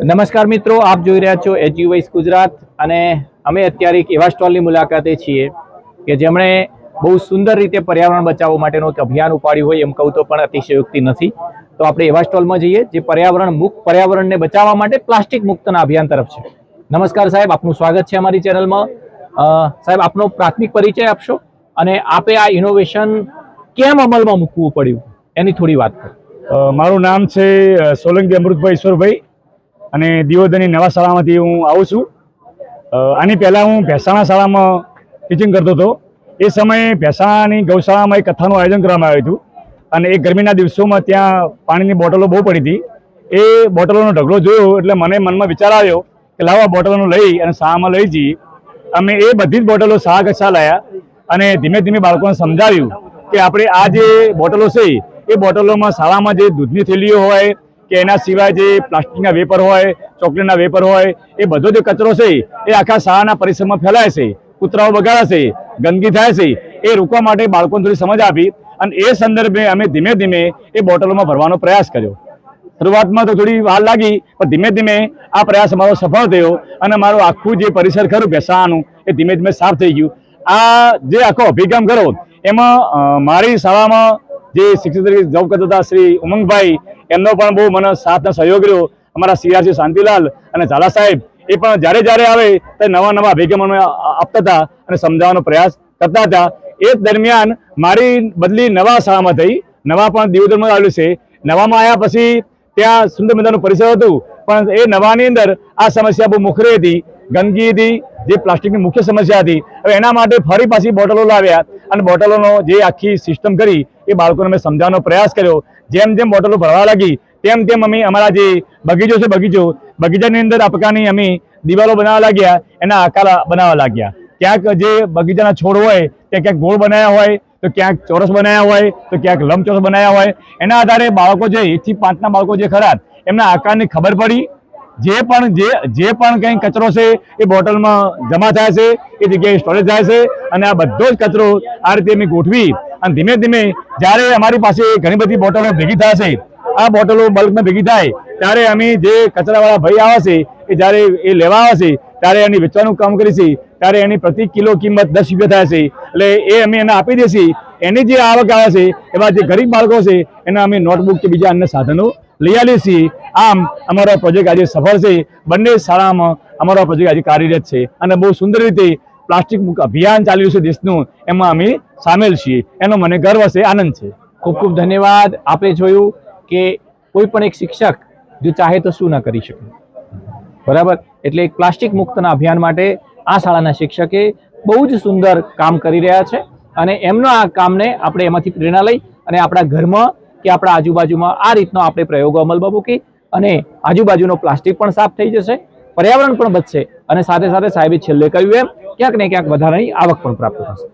નમસ્કાર મિત્રો, આપ જોઈ રહ્યા છો એજ્યુવાઇઝ ગુજરાત અને અમે અત્યારે એક એવા સ્ટોલની મુલાકાતે છીએ કે જેમણે બહુ સુંદર રીતે પર્યાવરણ બચાવવા માટેનું એક અભિયાન ઉપાડ્યું હોય એમ કહું તો પણ અતિશયોક્તિ નથી. તો આપણે એવા સ્ટોલમાં જઈએ જે પર્યાવરણને બચાવવા માટે પ્લાસ્ટિક મુક્તના અભિયાન તરફ છે. નમસ્કાર સાહેબ, આપનું સ્વાગત છે અમારી ચેનલમાં. સાહેબ, આપનો પ્રાથમિક પરિચય આપશો અને આપે આ ઇનોવેશન કેમ અમલમાં મૂકવું પડ્યું એની થોડી વાત કરો. મારું નામ છે સોલંકી અમૃતભાઈ ઈશ્વરભાઈ અને દિયોદરની નવા શાળામાંથી હું આવું છું. આની પહેલાં હું ભેંસાણા શાળામાં ટીચિંગ કરતો હતો. એ સમયે ભેંસાણાની ગૌશાળામાં એક કથાનું આયોજન કરવામાં આવ્યું હતું અને એ ગરમીના દિવસોમાં ત્યાં પાણીની બોટલો બહુ પડી હતી. એ બોટલોનો ઢગલો જોયો એટલે મને મનમાં વિચાર આવ્યો કે લાવો આ બોટલોનો લઈ અને શાળામાં લઈ જઈએ. અમે એ બધી જ બોટલો શાળા કક્ષા લાવ્યા અને ધીમે ધીમે બાળકોને સમજાવ્યું કે આપણે આ જે બોટલો છે એ બોટલોમાં શાળામાં જે દૂધની થેલીઓ હોય કે એના સિવાય જે પ્લાસ્ટિકના વેપર હોય, ચોકલેટના વેપર હોય, એ બધો જે કચરો છે એ આખા શાળાના પરિસરમાં ફેલાય છે, કૂતરાઓ બગાડે છે, ગંદકી થાય છે. એ રોકવા માટે બાળકોને થોડી સમજ આપી અને એ સંદર્ભે અમે ધીમે ધીમે એ બોટલોમાં ભરવાનો પ્રયાસ કર્યો. શરૂઆતમાં તો થોડી વાર લાગી પણ ધીમે ધીમે આ પ્રયાસ અમારો સફળ થયો અને મારું આખું જે પરિસર ખરું ભેંસાણાનું એ ધીમે ધીમે સાફ થઈ ગયું. આ જે આખો અભિગમ કરો એમાં મારી શાળામાં જે શિક્ષક તરીકે જોબ કરતા હતા શ્રી ઉમંગભાઈ, એમનો પણ બહુ મને સાથ અને સહયોગ રહ્યો. અમારા સીઆરસી શાંતિલાલ અને ઝાલા સાહેબ એ પણ જ્યારે જ્યારે આવે ત્યારે નવા નવા અભિગમ આપતા હતા અને સમજાવવાનો પ્રયાસ કરતા હતા. એ દરમિયાન મારી બદલી નવા શાળામાં થઈ. નવા પણ દિયોદરમાં આવેલું છે. નવામાં આવ્યા પછી ત્યાં સુંદર મજાનું પરિસર હતું પણ એ નવાની અંદર આ સમસ્યા બહુ મોખરી હતી, ગંદકી હતી, જે પ્લાસ્ટિકની મુખ્ય સમસ્યા હતી. હવે એના માટે ફરી પાછી બોટલો લાવ્યા અને બોટલોનો જે આખી સિસ્ટમ કરી એ બાળકોને અમે સમજાવવાનો પ્રયાસ કર્યો. જેમ જેમ બોટલો ભરવા લાગી તેમ તેમ અમે અમારા જે બગીચો છે બગીચાની અંદર આ પ્રકારની અમે દિવાલો બનાવવા લાગ્યા, એના આકાર બનાવવા લાગ્યા. ક્યાંક જે બગીચાના છોડ હોય ત્યાં ક્યાંક ગોળ બનાવ્યા હોય તો ક્યાંક ચોરસ બનાવ્યા હોય તો ક્યાંક લંબચોરસ બનાવ્યા હોય. એના આધારે બાળકો જે 1 થી 5ના બાળકો જે ખરા એમના આકારની ખબર પડી. જે પણ કંઈ કચરો છે એ બોટલમાં જમા થાય છે, એ જગ્યાએ સ્ટોરેજ થાય છે અને આ બધો જ કચરો આ રીતે અમે ગોઠવી અને ધીમે ધીમે જ્યારે અમારી પાસે ઘણી બધી બોટલો ભેગી થાય છે, આ બોટલો બલ્કમાં ભેગી થાય ત્યારે અમે જે કચરાવાળા ભાઈ આવે છે એ જ્યારે એ લેવા આવે છે ત્યારે એની વેચવાનું કામ કરીએ છીએ. ત્યારે એની પ્રતિ કિલો કિંમત 10 રૂપિયા થાય છે. એટલે એ અમે એને આપી દઈએ છીએ. એની જે આવક આવે છે એવા જે ગરીબ બાળકો છે એના અમે નોટબુક કે બીજા અન્ય સાધનો લઈ આવીએ છીએ. આમ અમારો પ્રોજેક્ટ આજે સફળ છે. બંને શાળામાં અમારો પ્રોજેક્ટ આજે કાર્યરત છે અને બહુ સુંદર રીતે પ્લાસ્ટિક મુક્ત અભિયાન ચાલ્યું છે દેશનું, એમાં અમે સામેલ છીએ. એનો મને ગર્વ છે, આનંદ છે. ખૂબ ખૂબ ધન્યવાદ. આપણે જોયું કે કોઈ પણ એક શિક્ષક જો ચાહે તો શું ન કરી શકે, બરાબર? એટલે એક પ્લાસ્ટિક મુક્તના અભિયાન માટે આ શાળાના શિક્ષકે બહુ જ સુંદર કામ કરી રહ્યા છે અને એમનો આ કામને આપણે એમાંથી પ્રેરણા લઈ અને આપણા ઘરમાં કે આપણા આજુબાજુમાં આ રીતનો આપણે પ્રયોગો અમલમાં મૂકી અને આજુબાજુનો પ્લાસ્ટિક પણ સાફ થઈ જશે, પર્યાવરણ પણ બચશે અને સાથે સાથે સાહેબે છેલ્લે કહ્યું એમ ક્યાંક ને ક્યાંક વધારાની આવક પણ પ્રાપ્ત થશે.